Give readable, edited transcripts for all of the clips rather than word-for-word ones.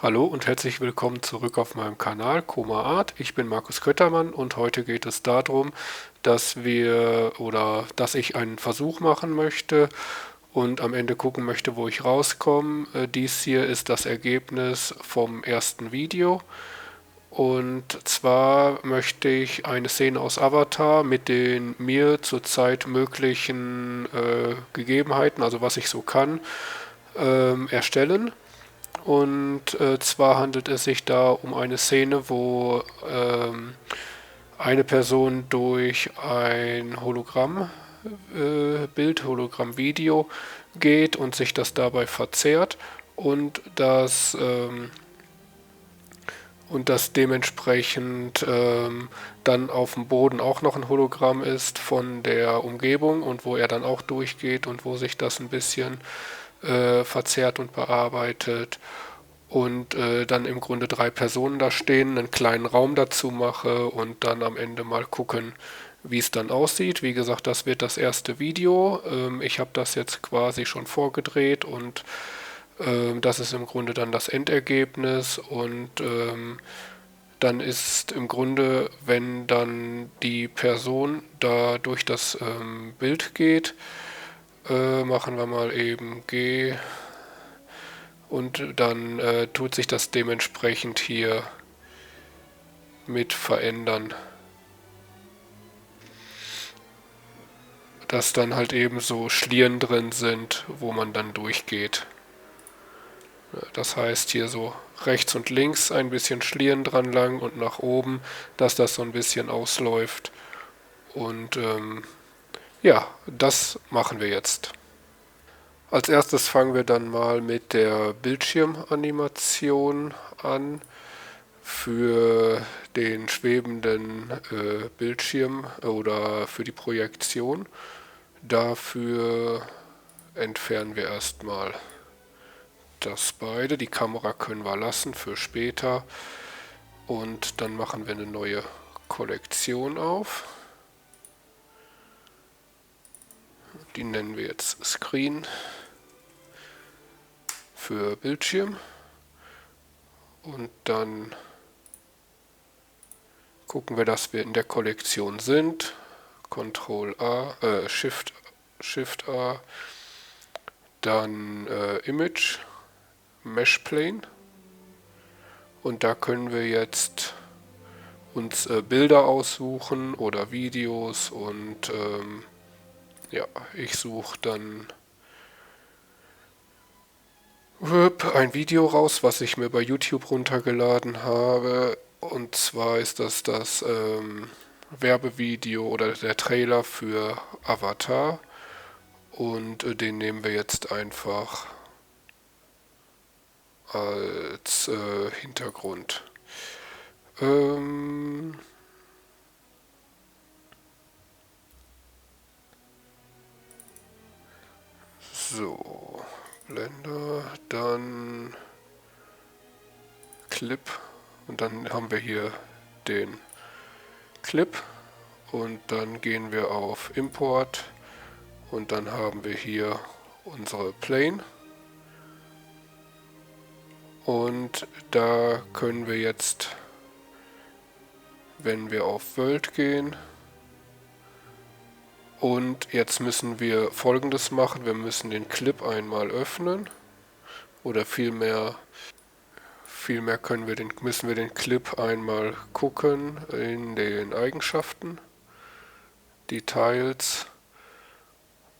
Hallo und herzlich willkommen zurück auf meinem Kanal Koma Art. Ich bin Markus Köttermann und heute geht es darum, dass ich einen Versuch machen möchte und am Ende gucken möchte, wo ich rauskomme. Dies hier ist das Ergebnis vom ersten Video. Und zwar möchte ich eine Szene aus Avatar mit den mir zurzeit möglichen Gegebenheiten, also was ich so kann, erstellen. Und zwar handelt es sich da um eine Szene, wo eine Person durch ein Hologrammbild, Hologrammvideo geht und sich das dabei verzerrt und das dementsprechend dann auf dem Boden auch noch ein Hologramm ist von der Umgebung und wo er dann auch durchgeht und wo sich das ein bisschen verzerrt und bearbeitet und dann im Grunde drei Personen da stehen, einen kleinen Raum dazu mache und dann am Ende mal gucken, wie es dann aussieht. Wie gesagt, das wird das erste Video. Ich habe das jetzt quasi schon vorgedreht und das ist im Grunde dann das Endergebnis und dann ist im Grunde, wenn dann die Person da durch das Bild geht, machen wir mal eben G und dann tut sich das dementsprechend hier mit verändern, dass dann halt eben so Schlieren drin sind, wo man dann durchgeht. Das heißt hier so rechts und links ein bisschen Schlieren dran lang und nach oben, dass das so ein bisschen ausläuft. Und ja, das machen wir jetzt. Als erstes fangen wir dann mal mit der Bildschirmanimation an für den schwebenden Bildschirm oder für die Projektion. Dafür entfernen wir erstmal das beide. Die Kamera können wir lassen für später. Und dann machen wir eine neue Kollektion auf. Die nennen wir jetzt Screen für Bildschirm. Und dann gucken wir, dass wir in der Kollektion sind. Shift A, dann Image, Mesh Plane. Und da können wir jetzt uns Bilder aussuchen oder Videos und ja, ich suche dann ein Video raus, was ich mir bei YouTube runtergeladen habe. Und zwar ist das Werbevideo oder der Trailer für Avatar. Und den nehmen wir jetzt einfach als Hintergrund. Ähm, so, Blender, dann Clip und dann haben wir hier den Clip und dann gehen wir auf Import und dann haben wir hier unsere Plane und da können wir jetzt, wenn wir auf World gehen, und jetzt müssen wir Folgendes machen, wir müssen den Clip einmal öffnen oder vielmehr müssen wir den Clip einmal gucken in den Eigenschaften, Details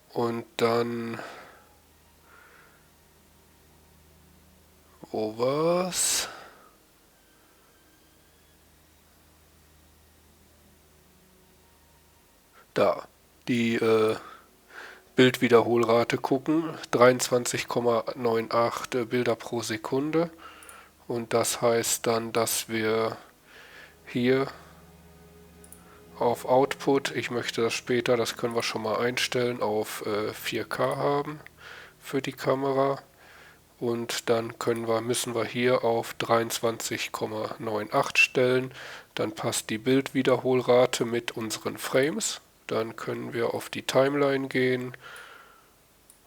und dann, wo war's? Da, die Bildwiederholrate gucken, 23,98 Bilder pro Sekunde und das heißt dann, dass wir hier auf Output, ich möchte das später, das können wir schon mal einstellen, auf 4K haben für die Kamera. Und dann müssen wir hier auf 23,98 stellen. Dann passt die Bildwiederholrate mit unseren Frames. Dann können wir auf die Timeline gehen.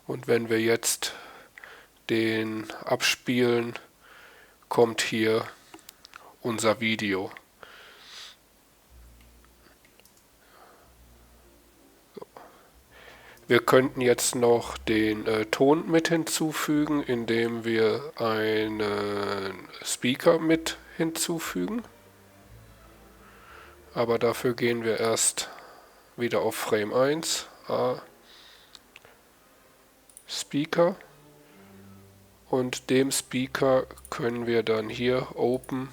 Und wenn wir jetzt den abspielen, kommt hier unser Video. Wir könnten jetzt noch den Ton mit hinzufügen, indem wir einen Speaker mit hinzufügen. Aber dafür gehen wir erst wieder auf Frame 1, Speaker, und dem Speaker können wir dann hier Open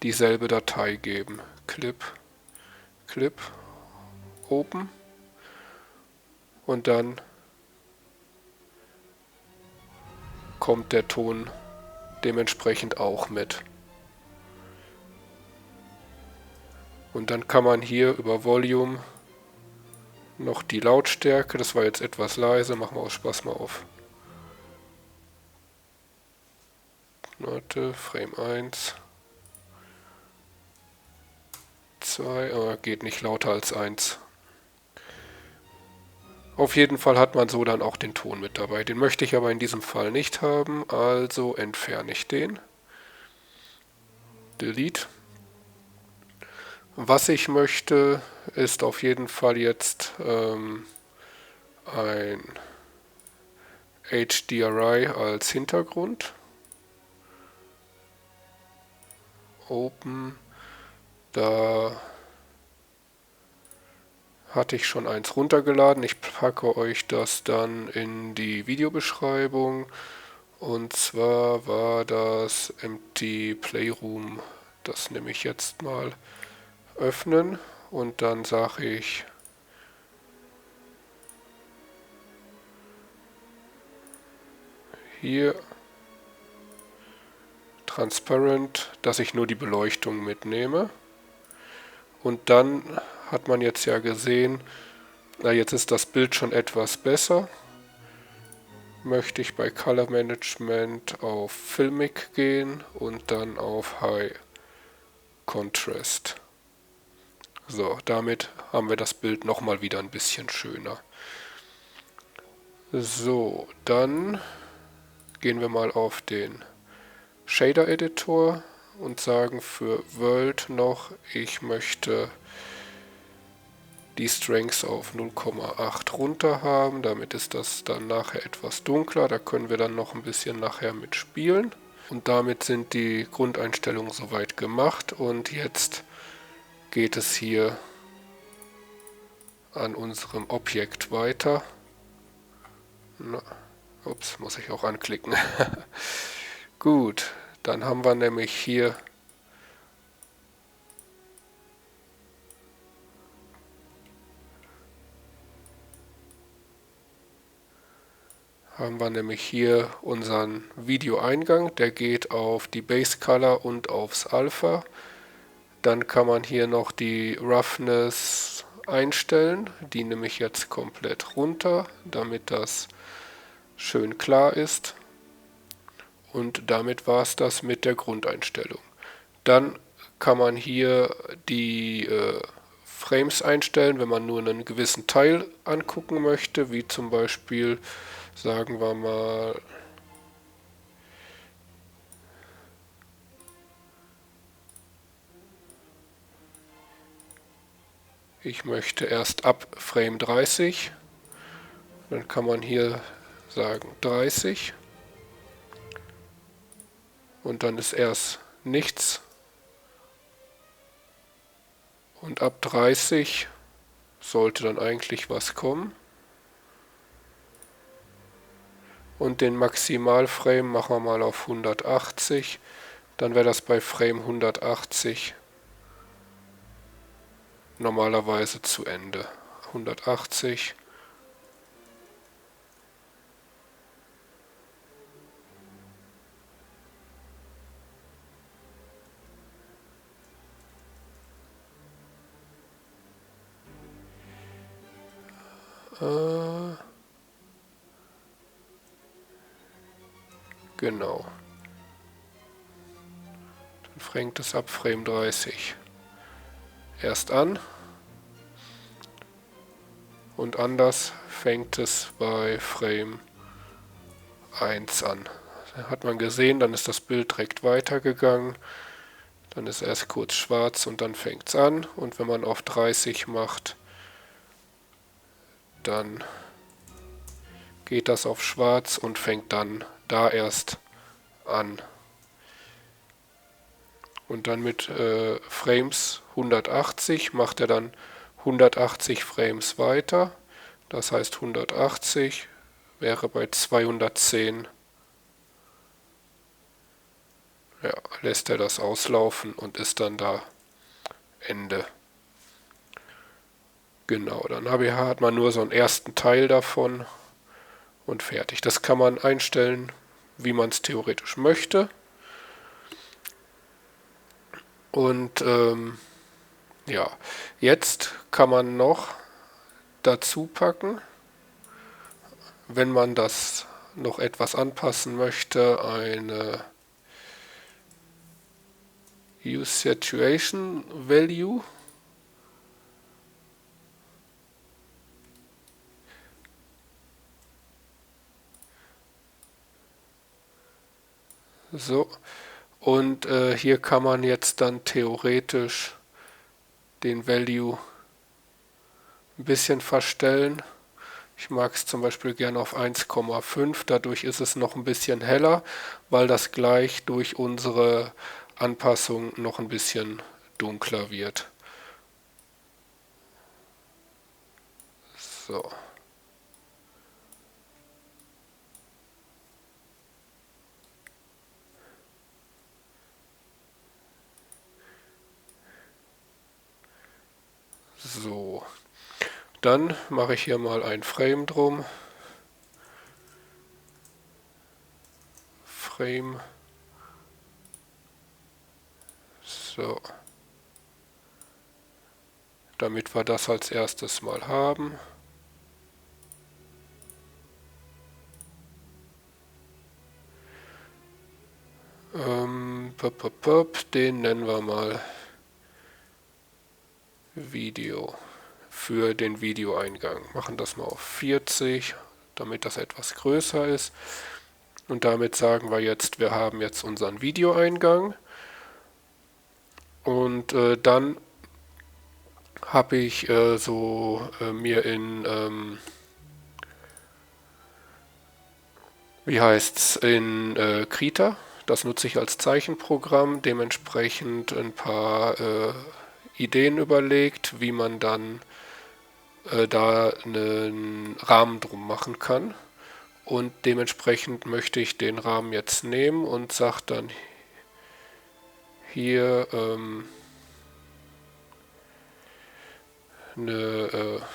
dieselbe Datei geben. Clip, Open, und dann kommt der Ton dementsprechend auch mit. Und dann kann man hier über Volume noch die Lautstärke, das war jetzt etwas leise, machen wir aus Spaß mal auf. Warte, Frame 1, 2, geht nicht lauter als 1. Auf jeden Fall hat man so dann auch den Ton mit dabei. Den möchte ich aber in diesem Fall nicht haben, also entferne ich den. Delete. Was ich möchte, ist auf jeden Fall jetzt ein HDRI als Hintergrund. Open. Da hatte ich schon eins runtergeladen. Ich packe euch das dann in die Videobeschreibung. Und zwar war das Empty Playroom. Das nehme ich jetzt mal öffnen und dann sage ich hier Transparent, dass ich nur die Beleuchtung mitnehme. Und dann hat man jetzt ja gesehen, na, jetzt ist das Bild schon etwas besser. Möchte ich bei Color Management auf Filmic gehen und dann auf High Contrast. So, damit haben wir das Bild nochmal wieder ein bisschen schöner. So, dann gehen wir mal auf den Shader Editor und sagen für World noch, ich möchte die Strengths auf 0,8 runter haben. Damit ist das dann nachher etwas dunkler. Da können wir dann noch ein bisschen nachher mitspielen. Und damit sind die Grundeinstellungen soweit gemacht. Und jetzt geht es hier an unserem Objekt weiter. Na, ups, muss ich auch anklicken. Gut, dann haben wir nämlich hier unseren Videoeingang, der geht auf die Base Color und aufs Alpha. Dann kann man hier noch die Roughness einstellen, die nehme ich jetzt komplett runter, damit das schön klar ist. Und damit war es das mit der Grundeinstellung. Dann kann man hier die Frames einstellen, wenn man nur einen gewissen Teil angucken möchte, wie zum Beispiel, sagen wir mal, ich möchte erst ab Frame 30, dann kann man hier sagen 30 und dann ist erst nichts und ab 30 sollte dann eigentlich was kommen. Und den Maximalframe machen wir mal auf 180, dann wäre das bei Frame 180 normalerweise zu Ende. 180. Genau. Dann fängt es ab Frame 30 erst an. Und anders fängt es bei Frame 1 an. Hat man gesehen, dann ist das Bild direkt weitergegangen. Dann ist erst kurz schwarz und dann fängt es an. Und wenn man auf 30 macht, dann geht das auf schwarz und fängt dann da erst an. Und dann mit Frames 180 macht er dann 180 Frames weiter. Das heißt 180 wäre bei 210. Ja, lässt er das auslaufen und ist dann da Ende. Genau, dann hat man nur so einen ersten Teil davon und fertig. Das kann man einstellen, wie man es theoretisch möchte. Und ja, jetzt kann man noch dazu packen, wenn man das noch etwas anpassen möchte, eine Use Saturation Value. So, und hier kann man jetzt dann theoretisch den Value ein bisschen verstellen. Ich mag es zum Beispiel gerne auf 1,5, dadurch ist es noch ein bisschen heller, weil das gleich durch unsere Anpassung noch ein bisschen dunkler wird. So. So. Dann mache ich hier mal ein Frame drum. Frame. So. Damit wir das als erstes mal haben. Den nennen wir mal Video für den Videoeingang. Machen das mal auf 40, damit das etwas größer ist. Und damit sagen wir jetzt, wir haben jetzt unseren Videoeingang. Und dann habe ich mir in, in Krita, das nutze ich als Zeichenprogramm, dementsprechend ein paar Ideen überlegt, wie man dann da einen Rahmen drum machen kann. Und dementsprechend möchte ich den Rahmen jetzt nehmen und sage dann hier eine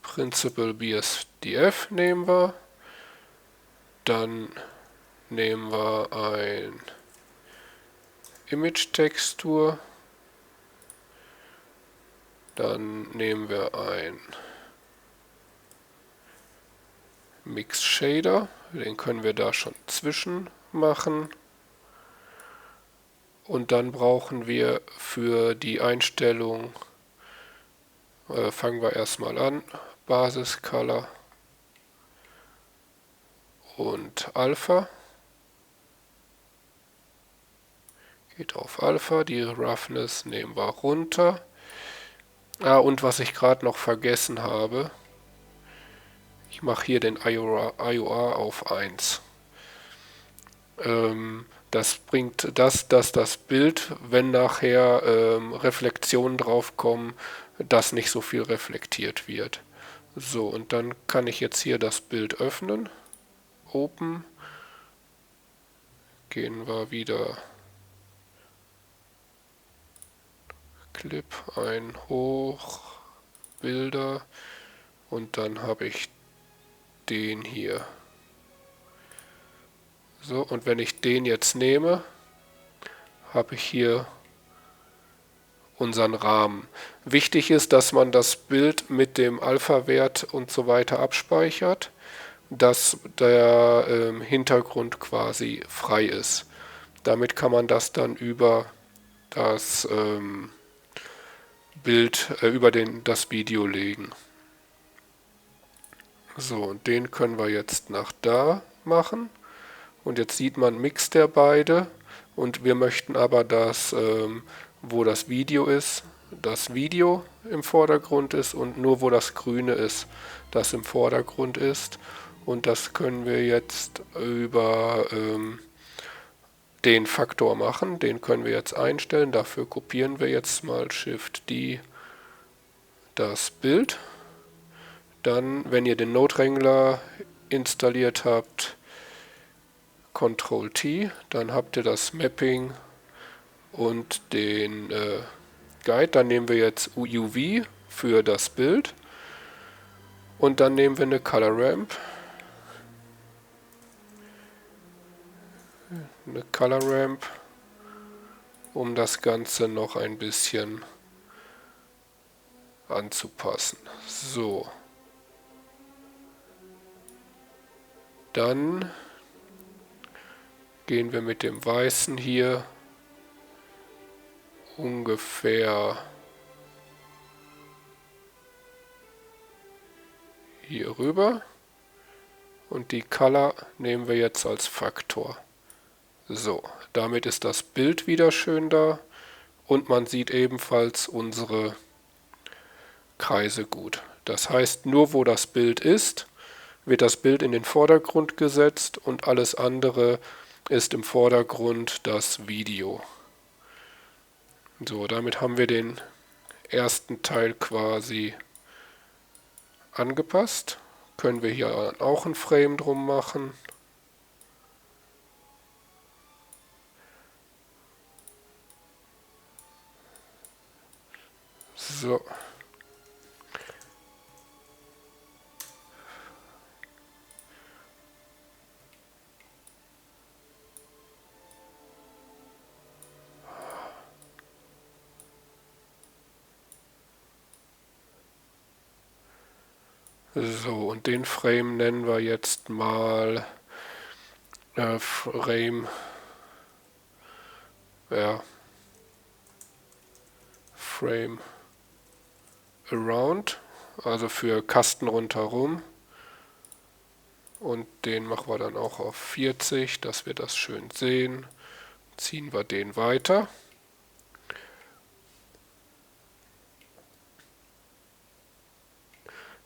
Principal BSDF nehmen wir. Dann nehmen wir ein Image-Textur. Dann nehmen wir ein Mix Shader. Den können wir da schon zwischen machen. Und dann brauchen wir für die Einstellung, fangen wir erstmal an, Basis Color und Alpha. Geht auf Alpha, die Roughness nehmen wir runter. Und was ich gerade noch vergessen habe, ich mache hier den IOR auf 1. Das bringt dass das Bild, wenn nachher Reflexionen draufkommen, dass nicht so viel reflektiert wird. So, und dann kann ich jetzt hier das Bild öffnen. Open. Gehen wir wieder Clip ein, hoch, Bilder und dann habe ich den hier. So, und wenn ich den jetzt nehme, habe ich hier unseren Rahmen. Wichtig ist, dass man das Bild mit dem Alpha-Wert und so weiter abspeichert, dass der Hintergrund quasi frei ist. Damit kann man das dann über das Bild, über das Video legen. So, und den können wir jetzt nach da machen. Und jetzt sieht man, mixt er beide. Und wir möchten aber, dass, wo das Video ist, das Video im Vordergrund ist und nur wo das Grüne ist, das im Vordergrund ist. Und das können wir jetzt über den Faktor machen. Den können wir jetzt einstellen. Dafür kopieren wir jetzt mal Shift-D das Bild. Dann, wenn ihr den Node Wrangler installiert habt, Ctrl-T, dann habt ihr das Mapping und den Guide. Dann nehmen wir jetzt UV für das Bild und dann nehmen wir eine Color Ramp. Um das Ganze noch ein bisschen anzupassen. So. Dann gehen wir mit dem Weißen hier ungefähr hier rüber und die Color nehmen wir jetzt als Faktor. So, damit ist das Bild wieder schön da und man sieht ebenfalls unsere Kreise gut. Das heißt, nur wo das Bild ist, wird das Bild in den Vordergrund gesetzt und alles andere ist im Vordergrund das Video. So, damit haben wir den ersten Teil quasi angepasst. Können wir hier auch ein Frame drum machen. So. So, und den Frame nennen wir jetzt mal Frame, ja, Frame Around, also für Kasten rundherum. Und den machen wir dann auch auf 40, dass wir das schön sehen. Ziehen wir den weiter.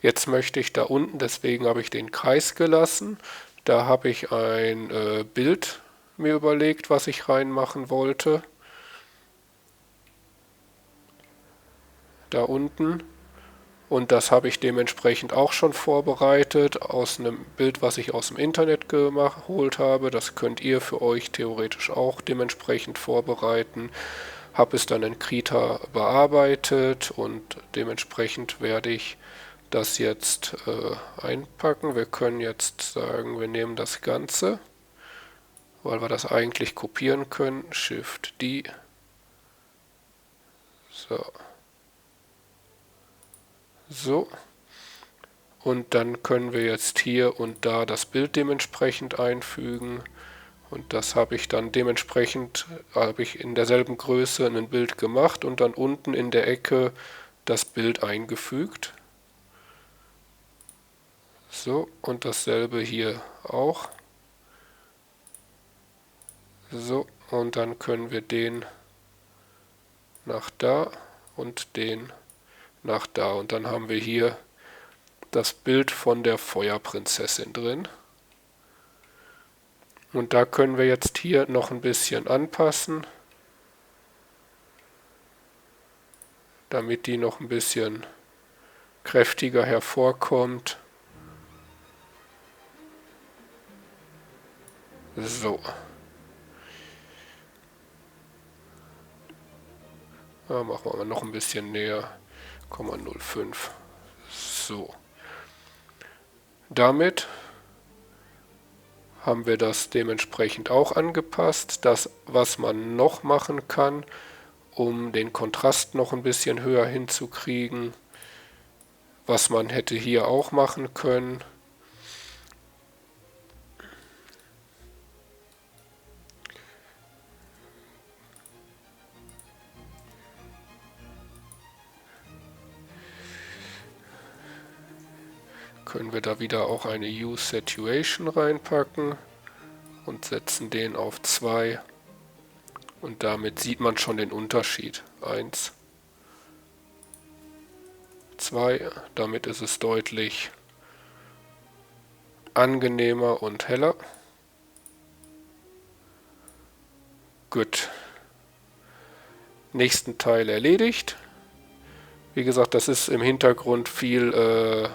Jetzt möchte ich da unten, deswegen habe ich den Kreis gelassen, da habe ich ein Bild mir überlegt, was ich reinmachen wollte. Da unten. Und das habe ich dementsprechend auch schon vorbereitet aus einem Bild, was ich aus dem Internet geholt habe. Das könnt ihr für euch theoretisch auch dementsprechend vorbereiten. Habe es dann in Krita bearbeitet und dementsprechend werde ich das jetzt einpacken. Wir können jetzt sagen, wir nehmen das Ganze, weil wir das eigentlich kopieren können. Shift-D. So. So. Und dann können wir jetzt hier und da das Bild dementsprechend einfügen. Und das habe ich dann dementsprechend, habe ich in derselben Größe ein Bild gemacht und dann unten in der Ecke das Bild eingefügt. So, und dasselbe hier auch. So, und dann können wir den nach da und den nach da. Und dann haben wir hier das Bild von der Feuerprinzessin drin. Und da können wir jetzt hier noch ein bisschen anpassen, damit die noch ein bisschen kräftiger hervorkommt. So. Ja, machen wir mal noch ein bisschen näher. 0,05. So. Damit haben wir das dementsprechend auch angepasst. Das, was man noch machen kann, um den Kontrast noch ein bisschen höher hinzukriegen, was man hätte hier auch machen können. Können wir da wieder auch eine Use Situation reinpacken und setzen den auf 2 und damit sieht man schon den Unterschied. 1, 2, damit ist es deutlich angenehmer und heller. Gut. Nächsten Teil erledigt. Wie gesagt, das ist im Hintergrund viel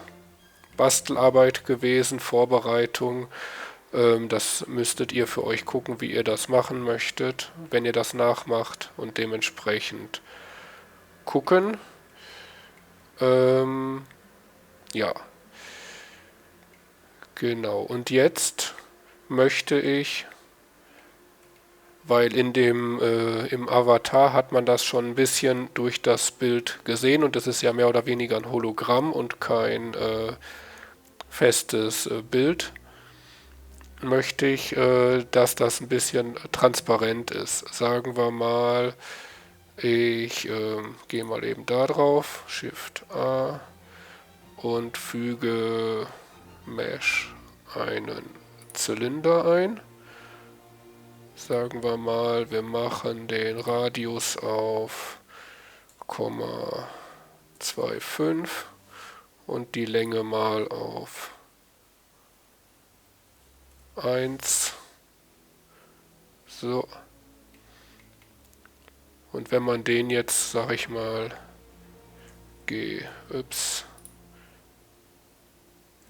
Bastelarbeit gewesen, Vorbereitung. Das müsstet ihr für euch gucken, wie ihr das machen möchtet, wenn ihr das nachmacht und dementsprechend gucken. Ja, genau. Und jetzt möchte ich, weil im Avatar hat man das schon ein bisschen durch das Bild gesehen und es ist ja mehr oder weniger ein Hologramm und kein festes Bild, möchte ich, dass das ein bisschen transparent ist. Sagen wir mal, ich gehe mal eben da drauf, Shift A und füge Mesh einen Zylinder ein. Sagen wir mal, wir machen den Radius auf 0,25 und die Länge mal auf 1. So. Und wenn man den jetzt, sag ich mal, GY,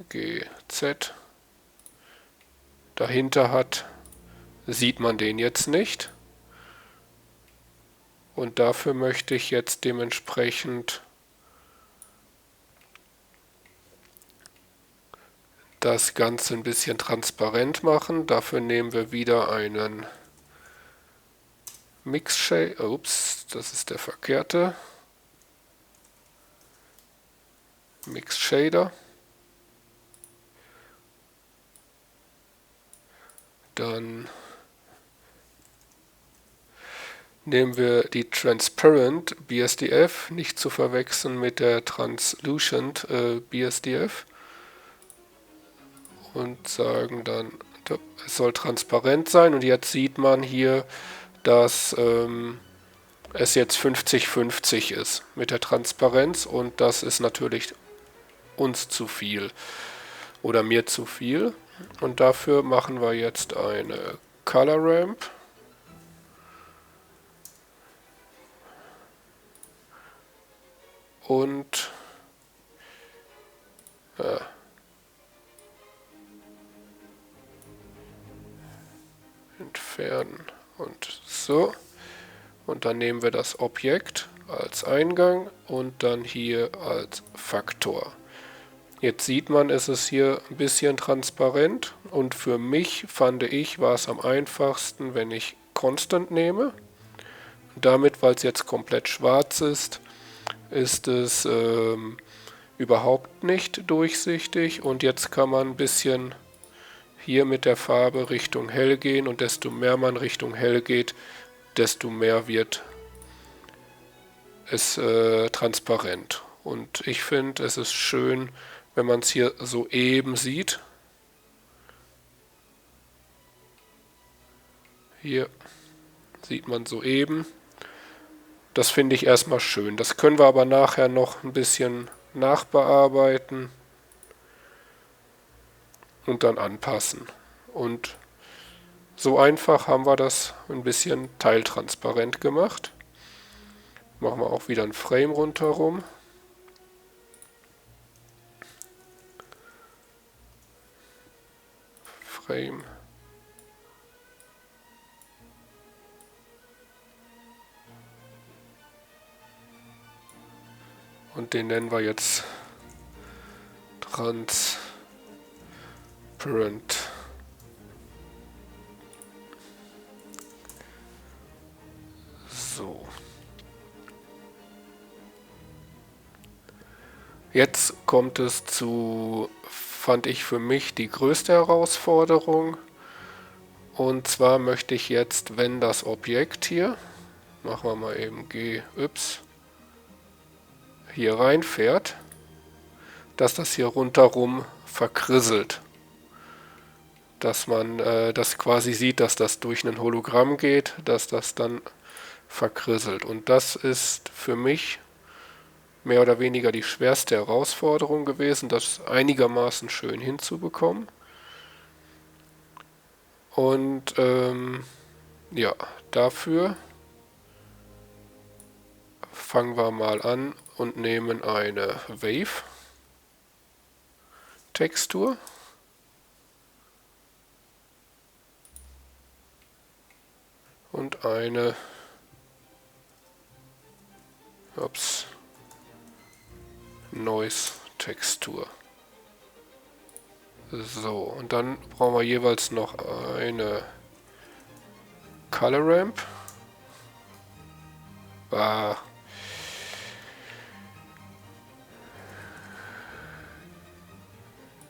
GZ dahinter hat, sieht man den jetzt nicht. Und dafür möchte ich jetzt dementsprechend das Ganze ein bisschen transparent machen. Dafür nehmen wir wieder einen Mix Shader. Ups, das ist der verkehrte. Mix Shader. Dann nehmen wir die Transparent BSDF, nicht zu verwechseln mit der Translucent BSDF. Und sagen dann, es soll transparent sein. Und jetzt sieht man hier, dass es jetzt 50-50 ist mit der Transparenz. Und das ist natürlich uns zu viel oder mir zu viel. Und dafür machen wir jetzt eine Color Ramp. Und entfernen und so. Und dann nehmen wir das Objekt als Eingang und dann hier als Faktor. Jetzt sieht man, es ist hier ein bisschen transparent und für mich, fand ich, war es am einfachsten, wenn ich Constant nehme. Und damit, weil es jetzt komplett schwarz ist, ist es überhaupt nicht durchsichtig und jetzt kann man ein bisschen hier mit der Farbe Richtung hell gehen und desto mehr man Richtung hell geht, desto mehr wird es transparent. Und ich finde, es ist schön, wenn man es hier so eben sieht. Hier sieht man so eben. Das finde ich erstmal schön. Das können wir aber nachher noch ein bisschen nachbearbeiten und dann anpassen. Und so einfach haben wir das ein bisschen teiltransparent gemacht. Machen wir auch wieder ein Frame rundherum. Frame. Und den nennen wir jetzt Transparent. So. Jetzt kommt es zu, fand ich für mich, die größte Herausforderung. Und zwar möchte ich jetzt, wenn das Objekt hier, machen wir mal eben GY, hier reinfährt, dass das hier rundherum verkrisselt. dass man das quasi sieht, dass das durch ein Hologramm geht, dass das dann verkrisselt. Und das ist für mich mehr oder weniger die schwerste Herausforderung gewesen, das einigermaßen schön hinzubekommen. Und ja, dafür fangen wir mal an und nehmen eine Wave-Textur. Und eine Noise-Textur. So, und dann brauchen wir jeweils noch eine Color Ramp.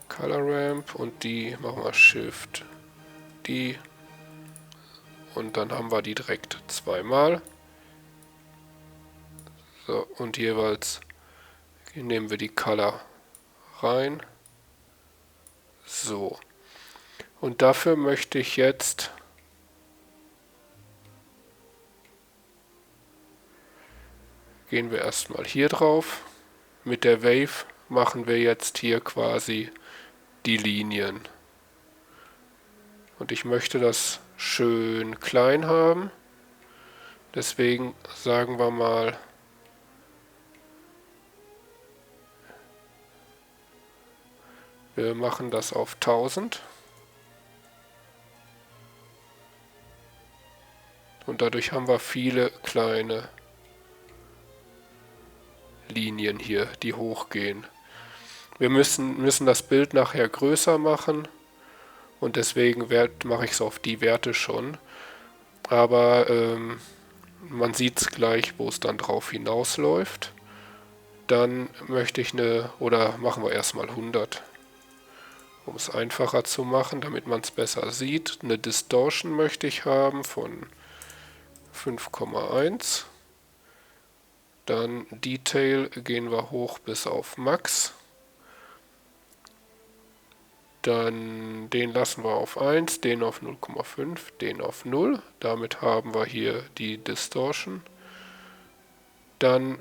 Color Ramp und die machen wir Shift, die und dann haben wir die direkt zweimal. So, und jeweils nehmen wir die Color rein. So. Und dafür möchte ich jetzt gehen wir erstmal hier drauf. Mit der Wave machen wir jetzt hier quasi die Linien. Und ich möchte das schön klein haben. Deswegen sagen wir mal, wir machen das auf 1000. Und dadurch haben wir viele kleine Linien hier, die hochgehen. Wir müssen das Bild nachher größer machen und deswegen mache ich es auf die Werte schon. Aber man sieht es gleich, wo es dann drauf hinausläuft. Dann möchte ich oder machen wir erstmal 100, um es einfacher zu machen, damit man es besser sieht. Eine Distortion möchte ich haben von 5,1. Dann Detail gehen wir hoch bis auf Max. Dann den lassen wir auf 1, den auf 0,5, den auf 0. Damit haben wir hier die Distortion. Dann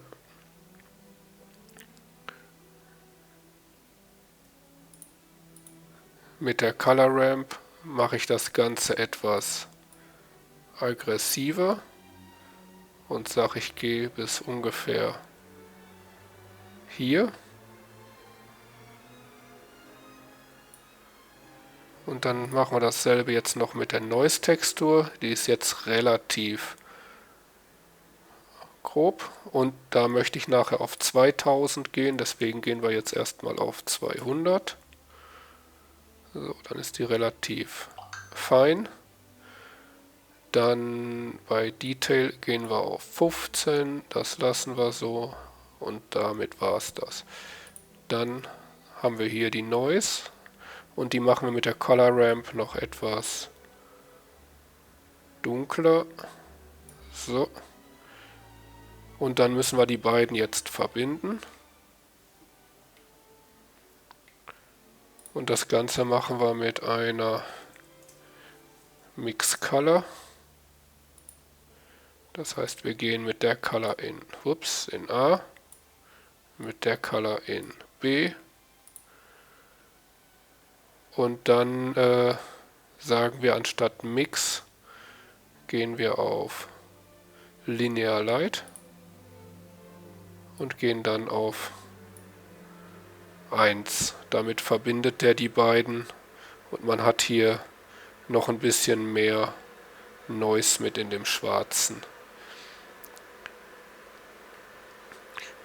mit der Color Ramp mache ich das Ganze etwas aggressiver und sage, ich gehe bis ungefähr hier. Und dann machen wir dasselbe jetzt noch mit der Noise-Textur. Die ist jetzt relativ grob und da möchte ich nachher auf 2000 gehen, deswegen gehen wir jetzt erstmal auf 200. So, dann ist die relativ fein. Dann bei Detail gehen wir auf 15, das lassen wir so und damit war es das. Dann haben wir hier die Noise und die machen wir mit der Color Ramp noch etwas dunkler. So. Und dann müssen wir die beiden jetzt verbinden. Und das Ganze machen wir mit einer Mix Color. Das heißt, wir gehen mit der Color in A, mit der Color in B und dann sagen wir anstatt Mix gehen wir auf Linear Light und gehen dann auf 1. Damit verbindet der die beiden und man hat hier noch ein bisschen mehr Noise mit in dem Schwarzen.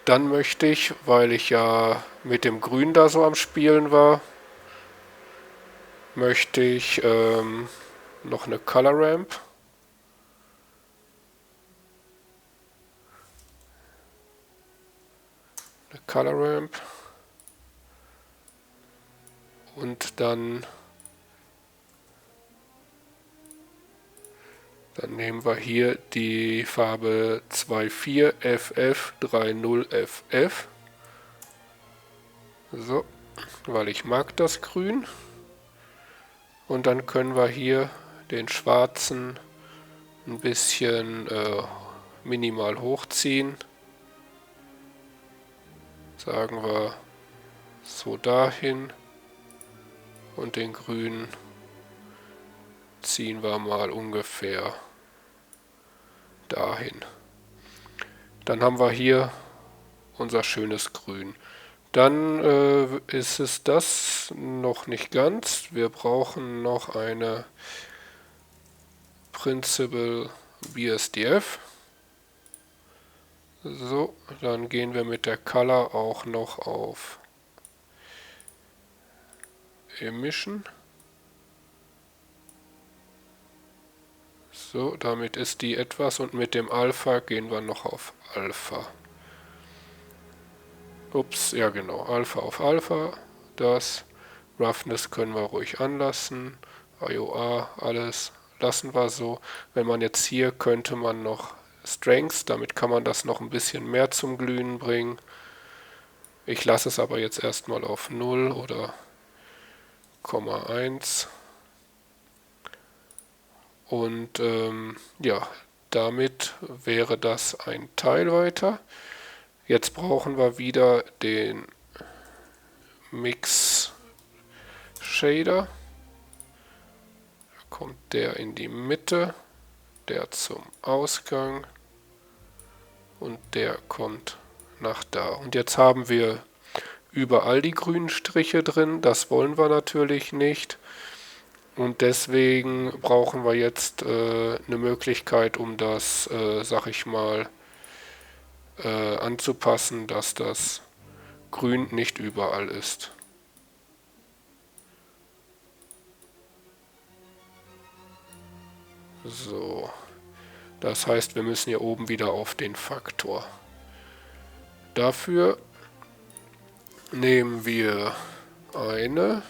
Dann möchte ich, weil ich ja mit dem Grün da so am Spielen war, möchte ich noch eine Color Ramp. Eine Color Ramp. Und dann nehmen wir hier die Farbe 24FF30FF. So, weil ich mag das Grün. Und dann können wir hier den schwarzen ein bisschen minimal hochziehen. Sagen wir so dahin. Und den grünen ziehen wir mal ungefähr dahin. Dann haben wir hier unser schönes Grün. Dann ist es das noch nicht ganz. Wir brauchen noch eine Principal BSDF. So, dann gehen wir mit der Color auch noch auf Emission. So, damit ist die etwas und mit dem Alpha gehen wir noch auf Alpha. Ups, ja genau, Alpha auf Alpha. Das Roughness können wir ruhig anlassen. IOA, alles lassen wir so. Wenn man jetzt hier, könnte man noch Strengths, damit kann man das noch ein bisschen mehr zum Glühen bringen. Ich lasse es aber jetzt erstmal auf 0 oder 0,1. Und ja, damit wäre das ein Teil weiter. Jetzt brauchen wir wieder den Mix Shader. Da kommt der in die Mitte, der zum Ausgang und der kommt nach da. Und jetzt haben wir überall die grünen Striche drin. Das wollen wir natürlich nicht. Und deswegen brauchen wir jetzt eine Möglichkeit, um das, sag ich mal, anzupassen, dass das Grün nicht überall ist. So, das heißt, wir müssen hier oben wieder auf den Faktor. Dafür nehmen wir eine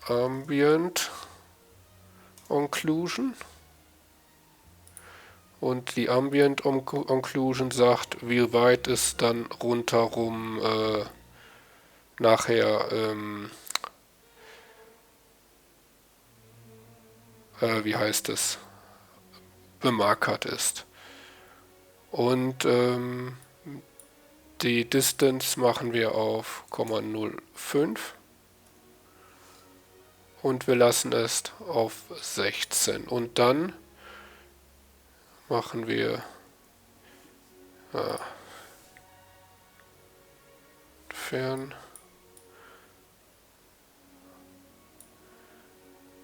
Ambient Occlusion. Und die Ambient Occlusion sagt, wie weit es dann rundherum nachher wie heißt es, bemarkert ist. Und die Distance machen wir auf 0,05 und wir lassen es auf 16. Und dann machen wir Fern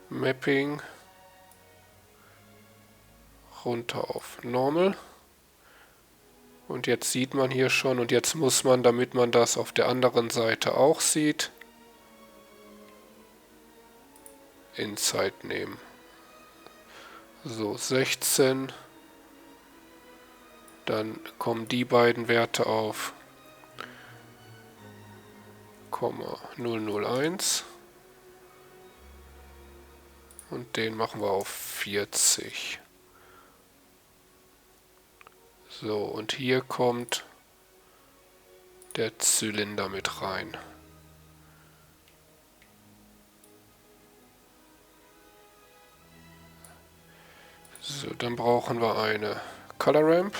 Mapping runter auf Normal. Und jetzt sieht man hier schon, und jetzt muss man, damit man das auf der anderen Seite auch sieht, Inside nehmen. So, 16. Dann kommen die beiden Werte auf 001. Und den machen wir auf 40. So, und hier kommt der Zylinder mit rein. So, dann brauchen wir eine Color Ramp.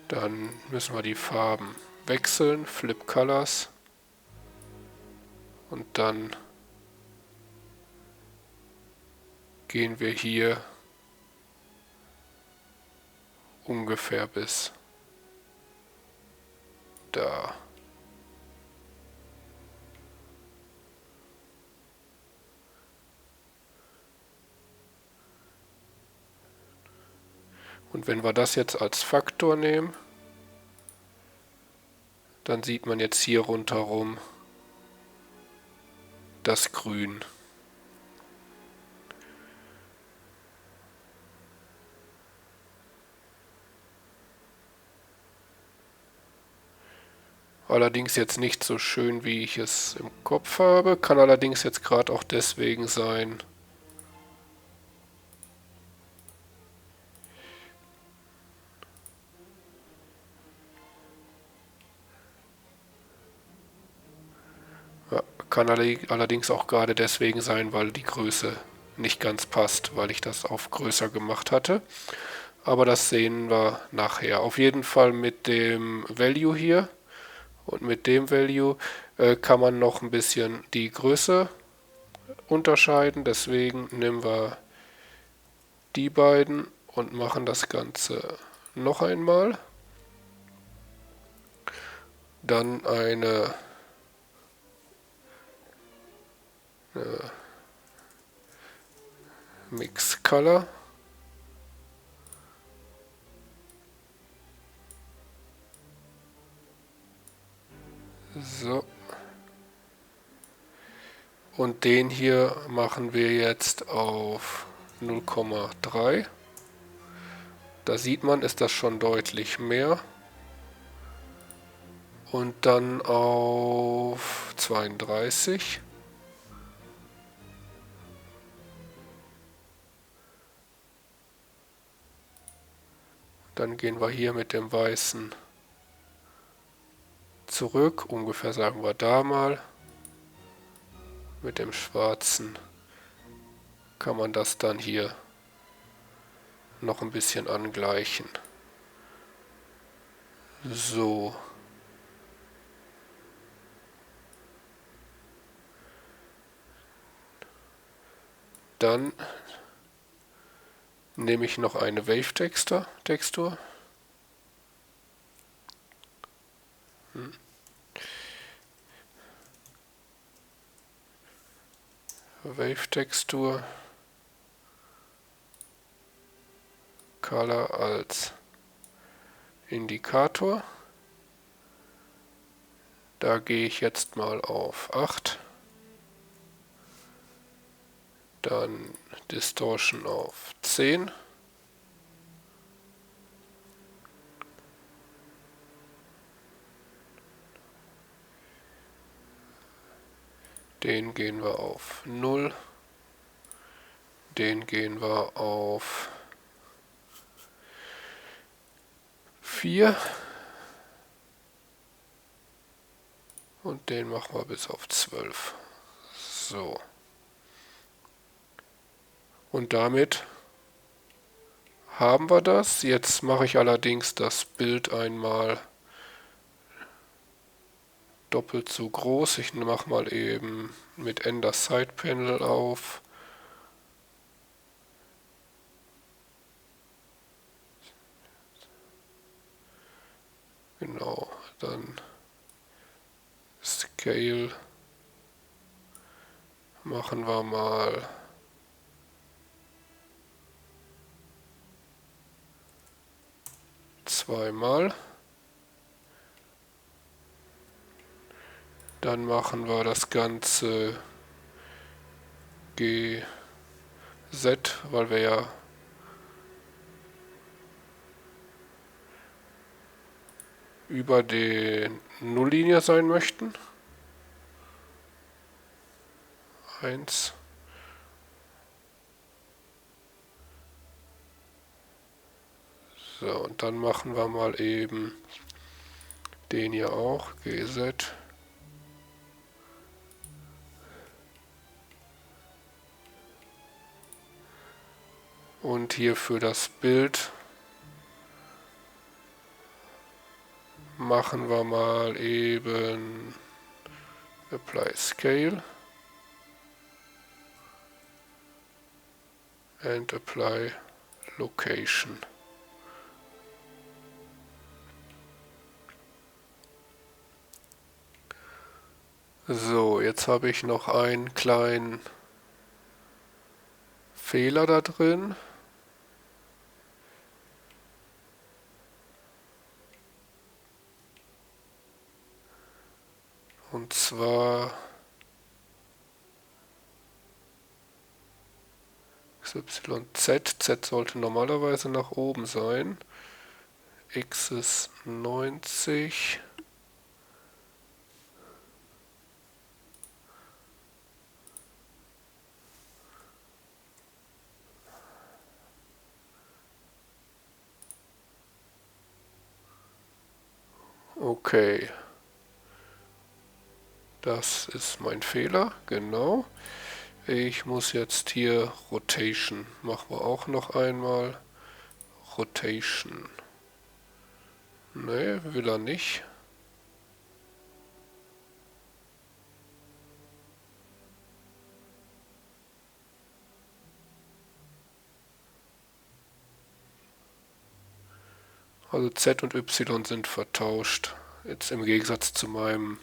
Dann müssen wir die Farben wechseln, Flip Colors. Und dann gehen wir hier ungefähr bis da. Und wenn wir das jetzt als Faktor nehmen, dann sieht man jetzt hier rundherum das Grün. Allerdings jetzt nicht so schön, wie ich es im Kopf habe. Kann allerdings jetzt gerade auch deswegen sein. Ja, kann allerdings auch gerade deswegen sein, weil die Größe nicht ganz passt, weil ich das auf größer gemacht hatte. Aber das sehen wir nachher. Auf jeden Fall mit dem Value hier und mit dem Value kann man noch ein bisschen die Größe unterscheiden. Deswegen nehmen wir die beiden und machen das Ganze noch einmal. Dann eine Mix Color. So. Und den hier machen wir jetzt auf 0,3. Da sieht man, ist das schon deutlich mehr. Und dann auf 32. Dann gehen wir hier mit dem Weißen zurück, ungefähr sagen wir da mal. Mit dem Schwarzen kann man das dann hier noch ein bisschen angleichen. So. Dann nehme ich noch eine Wave-Textur. Wave-Textur. Color als Indikator. Da gehe ich jetzt mal auf 8. Dann Distortion auf 10. Den gehen wir auf 0. Den gehen wir auf 4. Und den machen wir bis auf 12. So. Und damit haben wir das. Jetzt mache ich allerdings das Bild einmal doppelt so groß. Ich mache mal eben mit Ender Side Panel auf. Genau, dann Scale machen wir mal zweimal. Dann machen wir das Ganze GZ, weil wir ja über die Nulllinie sein möchten. 1. So, und dann machen wir mal eben den hier auch, GZ. Und hier für das Bild machen wir mal eben Apply Scale and Apply Location. So, jetzt habe ich noch einen kleinen Fehler da drin. Und zwar XYZ. Z sollte normalerweise nach oben sein. X ist 90. Okay, das ist mein Fehler, genau. Ich muss jetzt hier Rotation, machen wir auch noch einmal. Rotation. Ne, will er nicht. Also Z und Y sind vertauscht. Jetzt im Gegensatz zu meinem,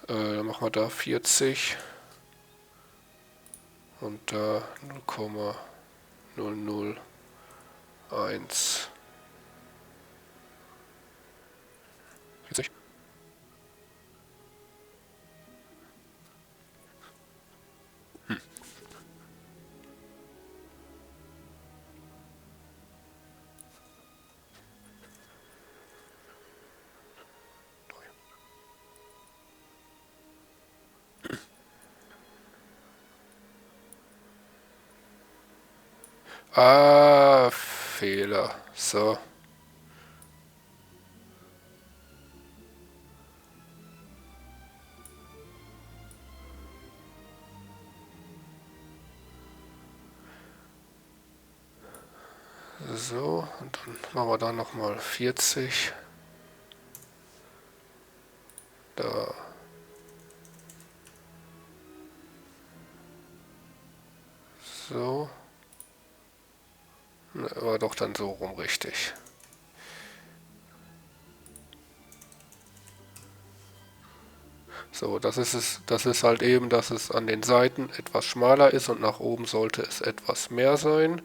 dann machen wir da 40 und da 0,001. 40. Ah, Fehler. So. So, und dann machen wir da nochmal 40. Da. So. Ne, war doch dann so rum richtig. So, das ist es, das ist halt eben, dass es an den Seiten etwas schmaler ist und nach oben sollte es etwas mehr sein.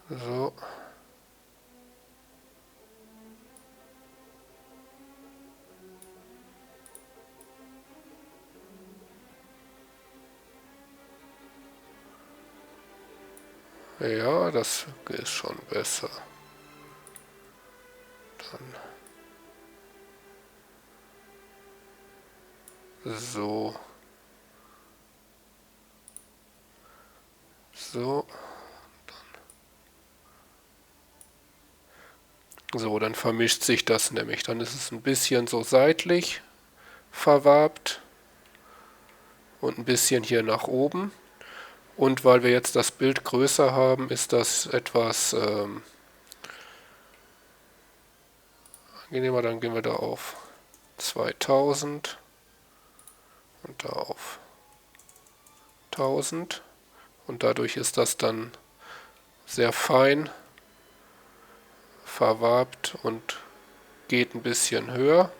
So. Ja, das ist schon besser. Dann so. So. So, dann vermischt sich das nämlich. Dann ist es ein bisschen so seitlich verwabt und ein bisschen hier nach oben. Und weil wir jetzt das Bild größer haben, ist das etwas angenehmer. Dann gehen wir da auf 2000 und da auf 1000. Und dadurch ist das dann sehr fein verwabt und geht ein bisschen höher.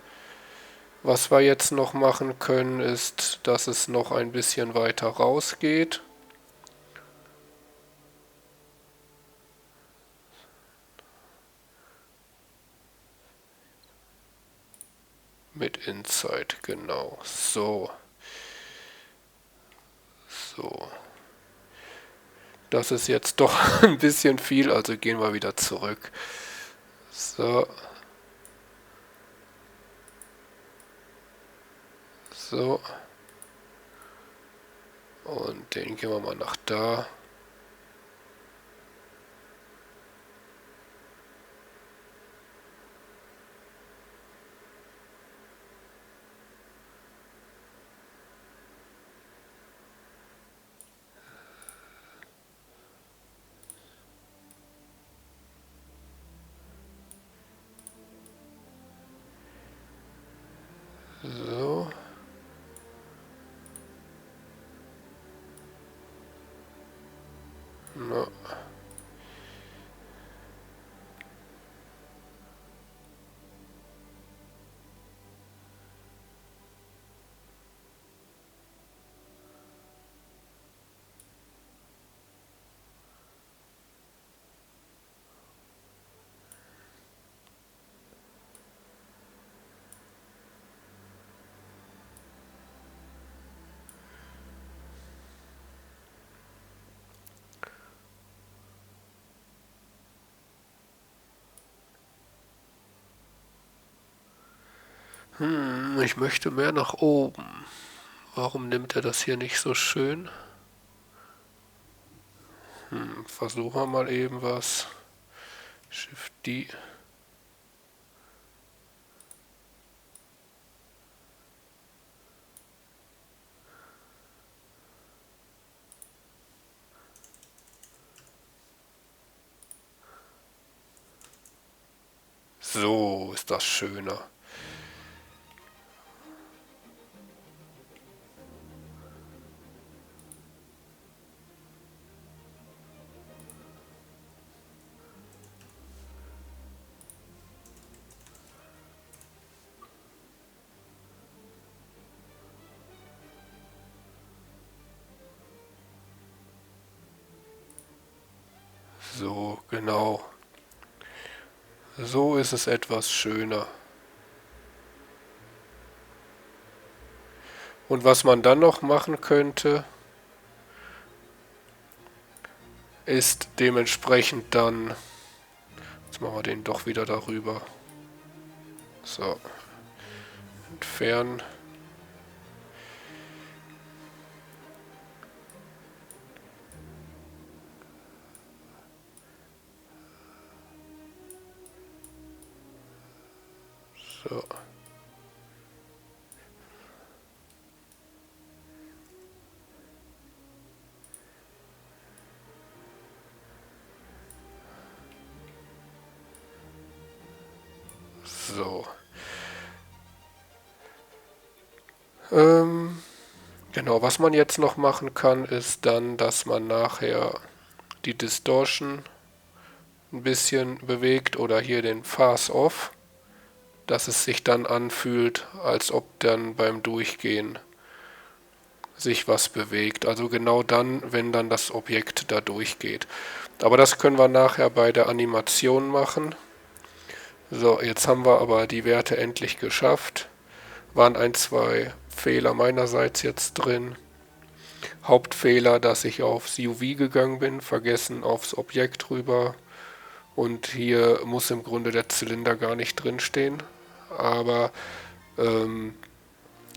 Was wir jetzt noch machen können, ist, dass es noch ein bisschen weiter rausgeht. Mit Inside, genau. So. So. Das ist jetzt doch ein bisschen viel, also gehen wir wieder zurück. So. So. Und den gehen wir mal nach da. So. Na. Ich möchte mehr nach oben. Warum nimmt er das hier nicht so schön? Versuchen wir mal eben was. Shift D. So ist das schöner. So, genau. So ist es etwas schöner. Und was man dann noch machen könnte, ist dementsprechend dann, jetzt machen wir den doch wieder darüber. So, entfernen. So. So. Genau, was man jetzt noch machen kann, ist dann, dass man nachher die Distortion ein bisschen bewegt oder hier den Phase Off, dass es sich dann anfühlt, als ob dann beim Durchgehen sich was bewegt. Also genau dann, wenn dann das Objekt da durchgeht. Aber das können wir nachher bei der Animation machen. So, jetzt haben wir aber die Werte endlich geschafft. Waren ein, zwei Fehler meinerseits jetzt drin. Hauptfehler, dass ich aufs UV gegangen bin, vergessen aufs Objekt rüber. Und hier muss im Grunde der Zylinder gar nicht drin stehen. Aber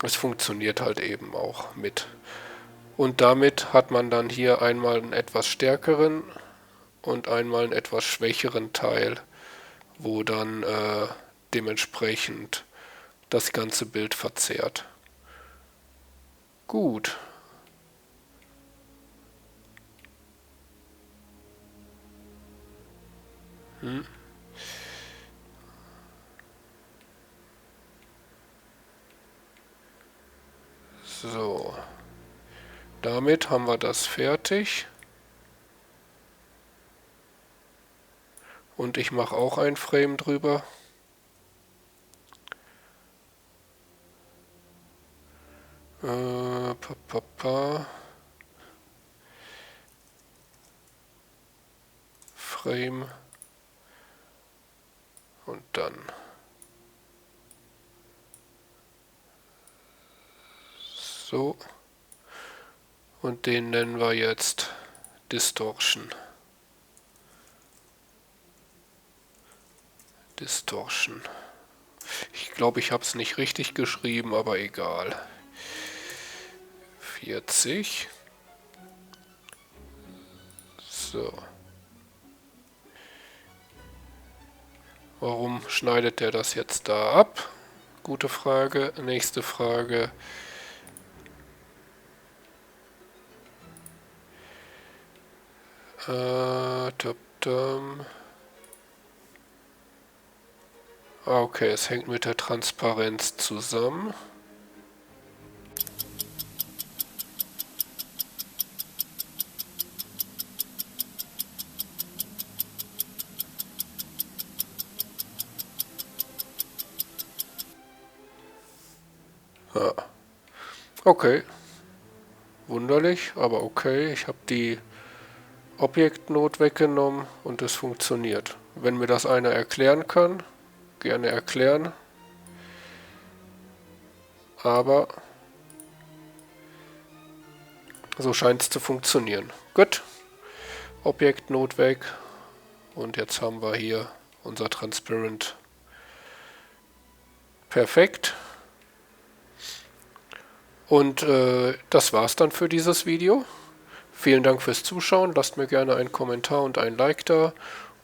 es funktioniert halt eben auch mit. Und damit hat man dann hier einmal einen etwas stärkeren und einmal einen etwas schwächeren Teil, wo dann dementsprechend das ganze Bild verzerrt. Gut. So. Damit haben wir das fertig. Und ich mache auch ein Frame drüber. Frame. Und dann so. Und den nennen wir jetzt Distortion. Distortion. Ich glaube, ich habe es nicht richtig geschrieben, aber egal. 40. So. Warum schneidet der das jetzt da ab? Gute Frage. Nächste Frage. Okay, es hängt mit der Transparenz zusammen. Okay. Wunderlich, aber okay. Ich habe die Objektnode weggenommen und es funktioniert. Wenn mir das einer erklären kann, gerne erklären. Aber so scheint es zu funktionieren. Gut. Objektnode weg. Und jetzt haben wir hier unser Transparent. Perfekt. Und das war's dann für dieses Video. Vielen Dank fürs Zuschauen. Lasst mir gerne einen Kommentar und ein Like da.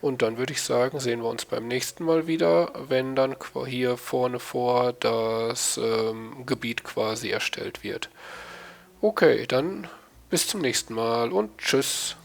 Und dann würde ich sagen, sehen wir uns beim nächsten Mal wieder, wenn dann hier vorne vor das Gebiet quasi erstellt wird. Okay, dann bis zum nächsten Mal und tschüss.